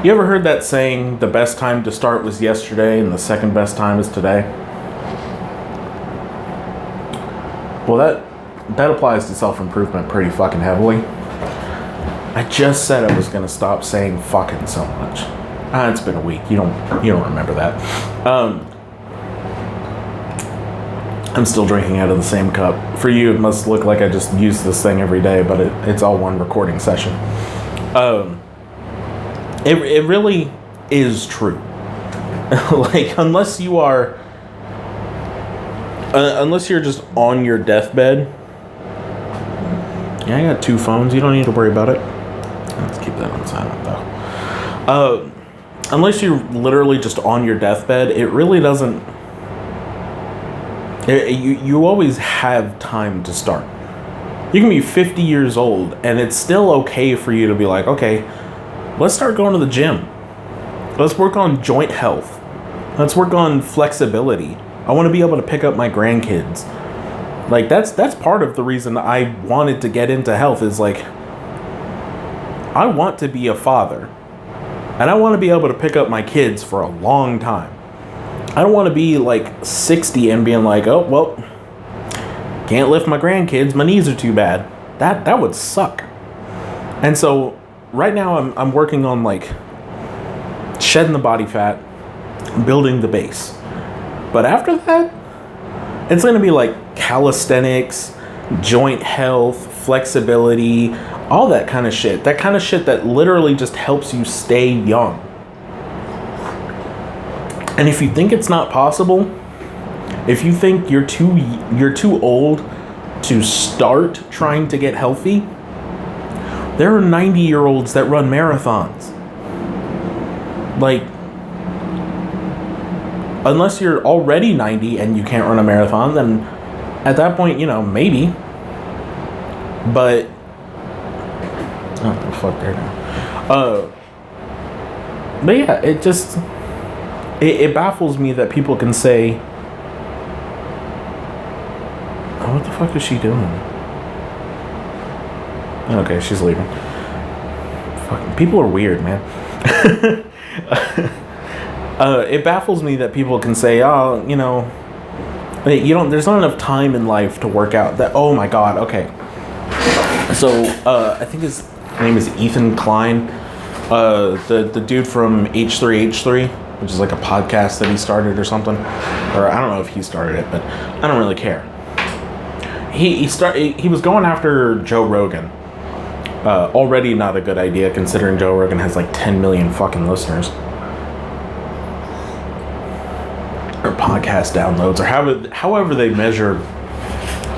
You ever heard that saying, the best time to start was yesterday and the second best time is today? Well, that applies to self-improvement pretty fucking heavily. I just said I was going to stop saying fucking so much. It's been a week. You don't remember that. I'm still drinking out of the same cup. For you, it must look like I just use this thing every day, but it's all one recording session. It really is true. Like, unless you're just on your deathbed. Yeah, I got 2 phones. You don't need to worry about it. Let's keep that on silent, though. Unless you're literally just on your deathbed, it really doesn't... You always have time to start. You can be 50 years old, and it's still okay for you to be like, okay, let's start going to the gym. Let's work on joint health. Let's work on flexibility. I want to be able to pick up my grandkids. Like, that's part of the reason I wanted to get into health, is like, I want to be a father. And I want to be able to pick up my kids for a long time. I don't want to be like 60 and being like, oh, well, can't lift my grandkids. My knees are too bad. That would suck. And so right now I'm working on like shedding the body fat, building the base. But after that, it's going to be like calisthenics, joint health, flexibility, all that kind of shit. That kind of shit that literally just helps you stay young. And if you think it's not possible, if you think you're too old to start trying to get healthy, there are 90-year-olds that run marathons. Like, unless you're already 90 and you can't run a marathon, then at that point, maybe. But oh, the fuck there now. But yeah, it baffles me that people can say, oh, what the fuck is she doing? Okay, she's leaving. Fucking people are weird, man. It baffles me that people can say, oh, there's not enough time in life to work out. That, oh my god, okay. So, I think his name is Ethan Klein. The dude from H3H3, which is like a podcast that he started or something. Or I don't know if he started it, but I don't really care. He was going after Joe Rogan. Already not a good idea, considering Joe Rogan has like 10 million fucking listeners. Or podcast downloads, or however they measure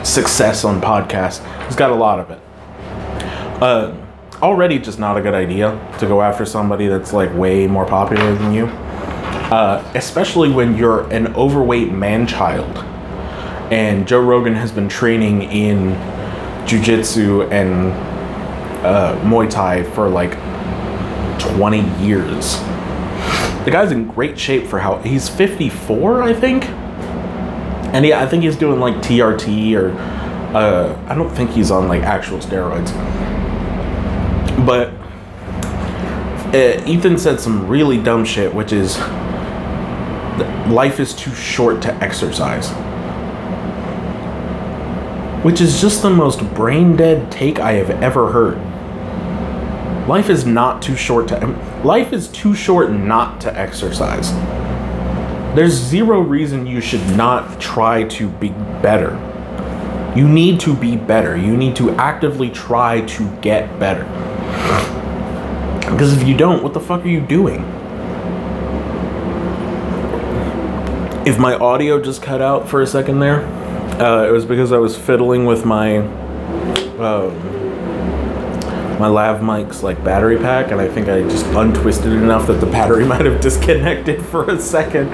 success on podcasts. He's got a lot of it. Already just not a good idea to go after somebody that's like way more popular than you. Especially when you're an overweight man-child. And Joe Rogan has been training in jiu-jitsu and Muay Thai for like 20 years. The guy's in great shape for how he's 54, I think. And yeah, I think he's doing like TRT or I don't think he's on like actual steroids. But Ethan said some really dumb shit, which is life is too short to exercise. Which is just the most brain dead take I have ever heard. Life is too short not to exercise. There's zero reason you should not try to be better. You need to be better. You need to actively try to get better. Because if you don't, what the fuck are you doing? If my audio just cut out for a second there, it was because I was fiddling with my my lav mic's like battery pack, and I think I just untwisted it enough that the battery might have disconnected for a second.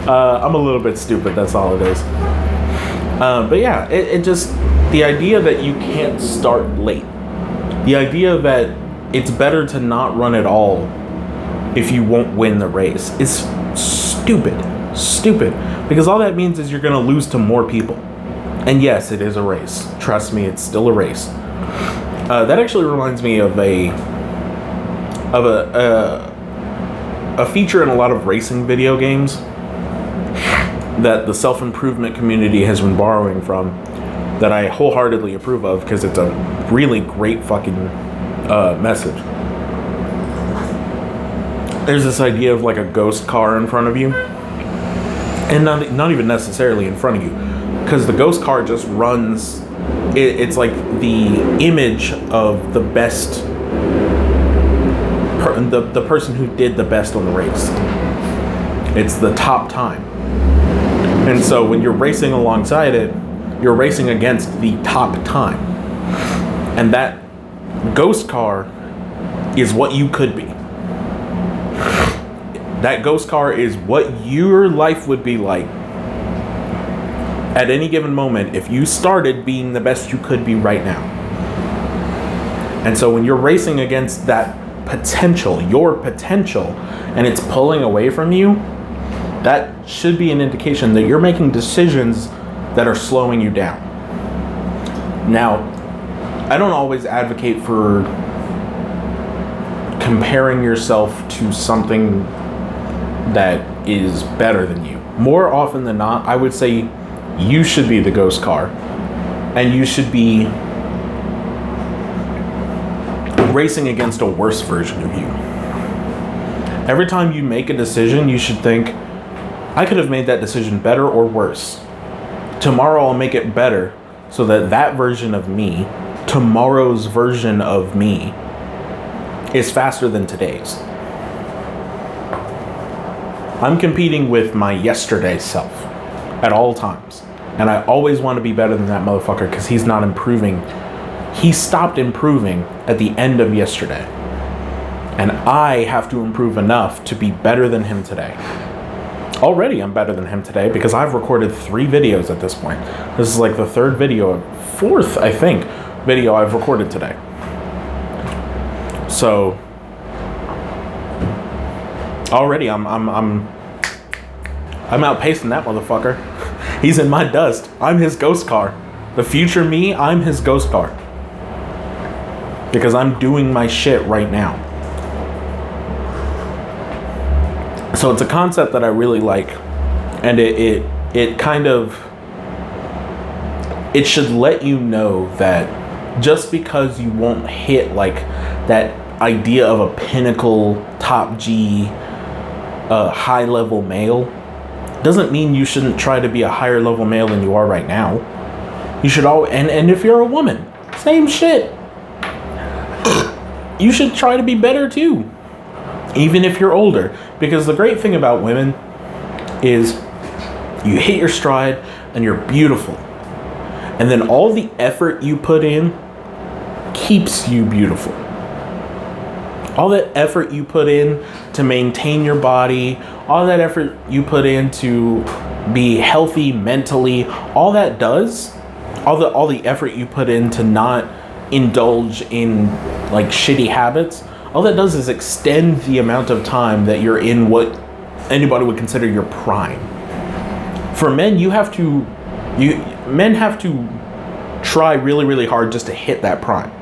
I'm a little bit stupid, that's all it is. But yeah, it just, the idea that you can't start late, the idea that it's better to not run at all if you won't win the race is stupid, because all that means is you're gonna lose to more people. And yes, it is a race. Trust me, it's still a race. That actually reminds me of a feature in a lot of racing video games that the self-improvement community has been borrowing from, that I wholeheartedly approve of, because it's a really great fucking message. There's this idea of like a ghost car in front of you, and not even necessarily in front of you, because the ghost car just runs. It's like the image of the best, the person who did the best on the race. It's the top time. And so when you're racing alongside it, you're racing against the top time. And that ghost car is what you could be. That ghost car is what your life would be like at any given moment if you started being the best you could be right now. And so when you're racing against that potential, your potential, and it's pulling away from you, that should be an indication that you're making decisions that are slowing you down. Now, I don't always advocate for comparing yourself to something that is better than you. More often than not, I would say you should be the ghost car, and you should be racing against a worse version of you. Every time you make a decision, you should think, I could have made that decision better or worse. Tomorrow I'll make it better so that that version of me, tomorrow's version of me, is faster than today's. I'm competing with my yesterday self at all times. And I always want to be better than that motherfucker because he's not improving. He stopped improving at the end of yesterday. And I have to improve enough to be better than him today. Already I'm better than him today because I've recorded 3 videos at this point. This is like the 3rd video, 4th, I think, video I've recorded today. So already I'm outpacing that motherfucker. He's in my dust. I'm his ghost car. The future me, I'm his ghost car. Because I'm doing my shit right now. So it's a concept that I really like, and it kind of, it should let you know that just because you won't hit like that idea of a pinnacle top G high level male doesn't mean you shouldn't try to be a higher level male than you are right now. You should always, and if you're a woman, same shit. You should try to be better too. Even if you're older. Because the great thing about women is you hit your stride and you're beautiful. And then all the effort you put in keeps you beautiful. All that effort you put in to maintain your body, all that effort you put in to be healthy mentally, all that does, all the effort you put in to not indulge in like shitty habits, all that does is extend the amount of time that you're in what anybody would consider your prime. For men, men have to try really, really hard just to hit that prime.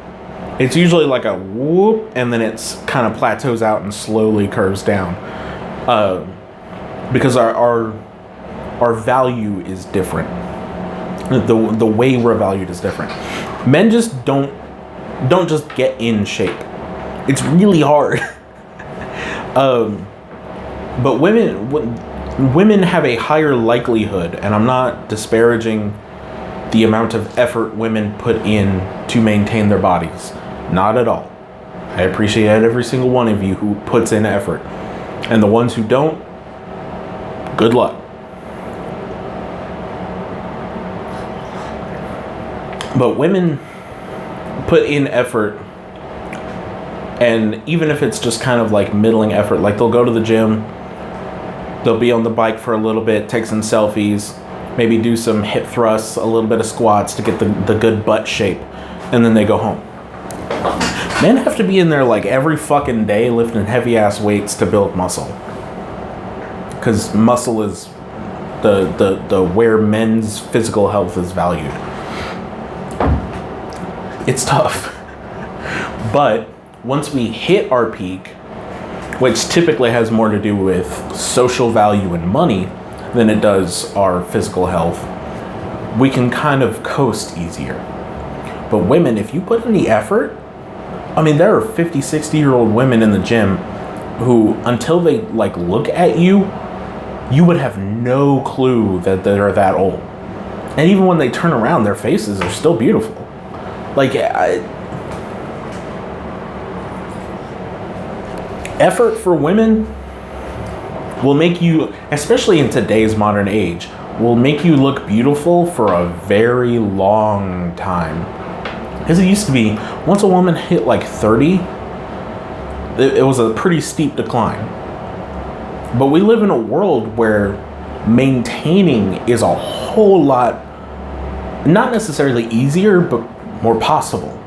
It's usually like a whoop, and then it's kind of plateaus out and slowly curves down. Because our value is different. The way we're valued is different. Men just don't just get in shape. It's really hard. But women have a higher likelihood, and I'm not disparaging the amount of effort women put in to maintain their bodies. Not at all. I appreciate every single one of you who puts in effort. And the ones who don't, good luck. But women put in effort, and even if it's just kind of like middling effort, like they'll go to the gym, they'll be on the bike for a little bit, take some selfies, maybe do some hip thrusts, a little bit of squats to get the good butt shape, and then they go home. Men have to be in there like every fucking day lifting heavy ass weights to build muscle. Because muscle is the where men's physical health is valued. It's tough. But once we hit our peak, which typically has more to do with social value and money than it does our physical health, we can kind of coast easier. But women, if you put in the effort, I mean, there are 50, 60-year-old women in the gym who, until they like look at you, you would have no clue that they're that old. And even when they turn around, their faces are still beautiful. Like, effort for women will make you, especially in today's modern age, will make you look beautiful for a very long time. Because it used to be, once a woman hit like 30, it was a pretty steep decline. But we live in a world where maintaining is a whole lot, not necessarily easier, but more possible.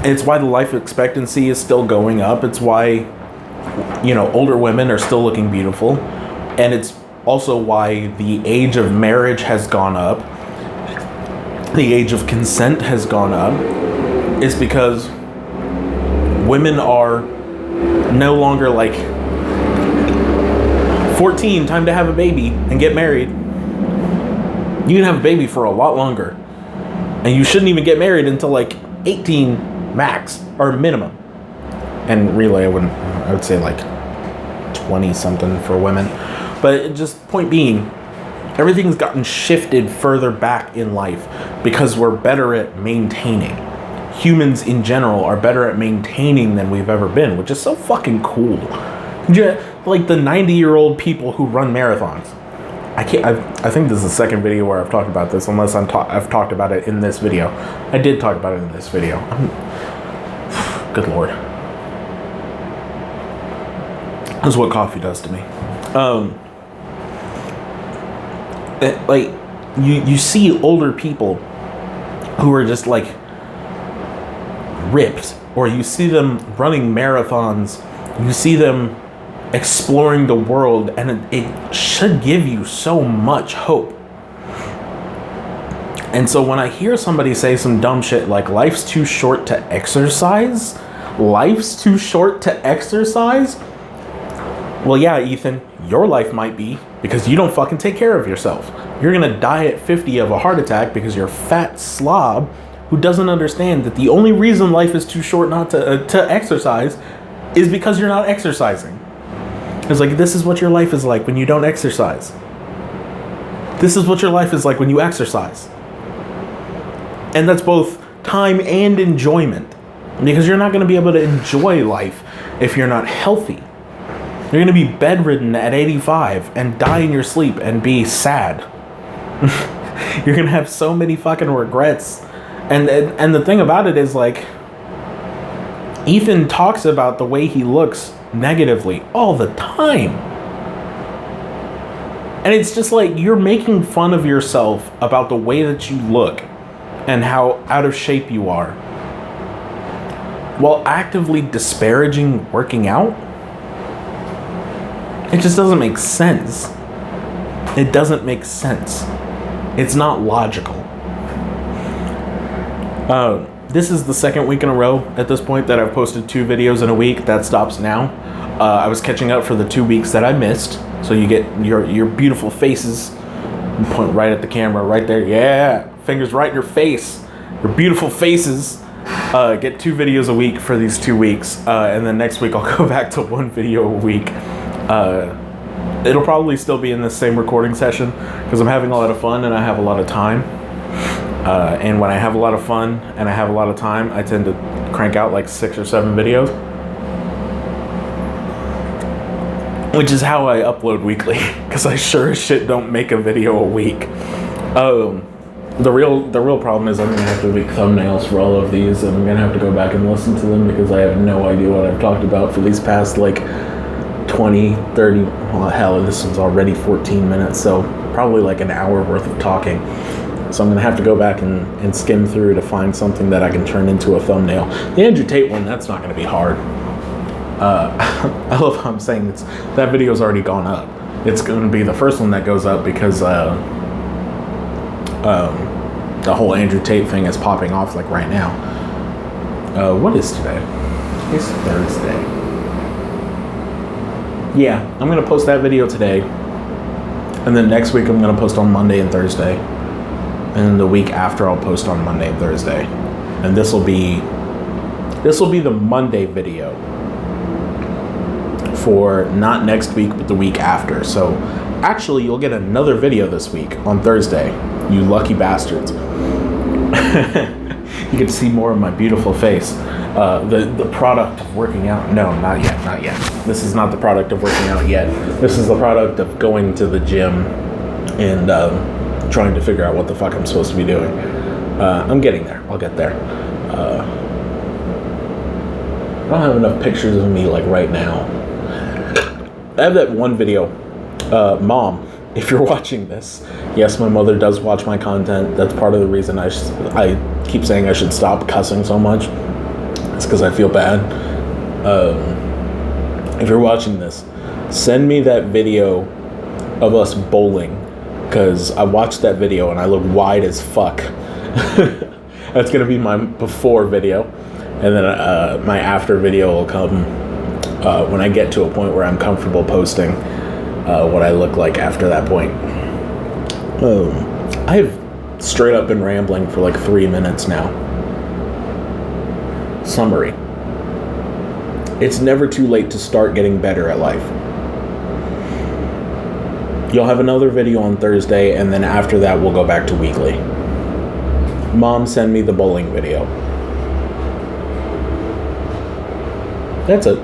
It's why the life expectancy is still going up. It's why, you know, older women are still looking beautiful. And it's also why the age of marriage has gone up. The age of consent has gone up. Is because women are no longer like 14, time to have a baby and get married. You can have a baby for a lot longer. And you shouldn't even get married until like 18 max or minimum. And really, I would say like 20 something for women. But just point being, everything's gotten shifted further back in life because we're better at maintaining. Humans in general are better at maintaining than we've ever been, which is so fucking cool. Like the 90-year-old people who run marathons. I think this is the second video where I've talked about this, unless I've talked about it in this video. I did talk about it in this video. Good Lord. That's what coffee does to me. Like, you see older people who are just like ripped, or you see them running marathons, you see them exploring the world, and it should give you so much hope. And so when I hear somebody say some dumb shit like life's too short to exercise, well, yeah, Ethan, your life might be, because you don't fucking take care of yourself. You're gonna die at 50 of a heart attack because you're a fat slob who doesn't understand that the only reason life is too short not to exercise is because you're not exercising. It's like, this is what your life is like when you don't exercise. This is what your life is like when you exercise. And that's both time and enjoyment, because you're not going to be able to enjoy life if you're not healthy. You're going to be bedridden at 85 and die in your sleep and be sad. You're going to have so many fucking regrets. And the thing about it is, like, Ethan talks about the way he looks negatively all the time. And it's just like, you're making fun of yourself about the way that you look and how out of shape you are, while actively disparaging working out. It just doesn't make sense. It doesn't make sense. It's not logical. This is the second week in a row at this point that I've posted 2 videos in a week. That stops now. I was catching up for the 2 weeks that I missed. So you get your beautiful faces. You point right at the camera, right there. Yeah, fingers right in your face. Your beautiful faces. Get 2 videos a week for these 2 weeks. And then next week I'll go back to 1 video a week. It'll probably still be in the same recording session because I'm having a lot of fun and I have a lot of time. And when I have a lot of fun and I have a lot of time, I tend to crank out like 6 or 7 videos, which is how I upload weekly, because I sure as shit don't make a video a week. The real problem is I'm gonna have to make thumbnails for all of these, and I'm gonna have to go back and listen to them because I have no idea what I've talked about for these past like 20, 30, well, hell, this one's already 14 minutes, so probably like an hour worth of talking. So I'm going to have to go back and skim through to find something that I can turn into a thumbnail. The Andrew Tate one, that's not going to be hard. I love how I'm saying that video's already gone up. It's going to be the first one that goes up because the whole Andrew Tate thing is popping off like right now. What is today? It's Thursday. yeah, I'm going to post that video today. And then next week I'm going to post on Monday and Thursday. And then the week after I'll post on Monday and Thursday. And this will be the Monday video for not next week, but the week after. So actually you'll get another video this week on Thursday, you lucky bastards. You get to see more of my beautiful face. The product of working out. No, not yet. This is not the product of working out yet. This is the product of going to the gym and trying to figure out what the fuck I'm supposed to be doing. I'm getting there. I'll get there. I don't have enough pictures of me like right now. I have that one video. Mom, if you're watching this, yes, my mother does watch my content. That's part of the reason I keep saying I should stop cussing so much. It's because I feel bad. If you're watching this, send me that video of us bowling, because I watched that video and I look wide as fuck. That's going to be my before video, and then my after video will come when I get to a point where I'm comfortable posting what I look like after that point. I have straight up been rambling for like 3 minutes now. Summary. It's never too late to start getting better at life. You'll have another video on Thursday, and then after that we'll go back to weekly. Mom, send me the bowling video. That's it.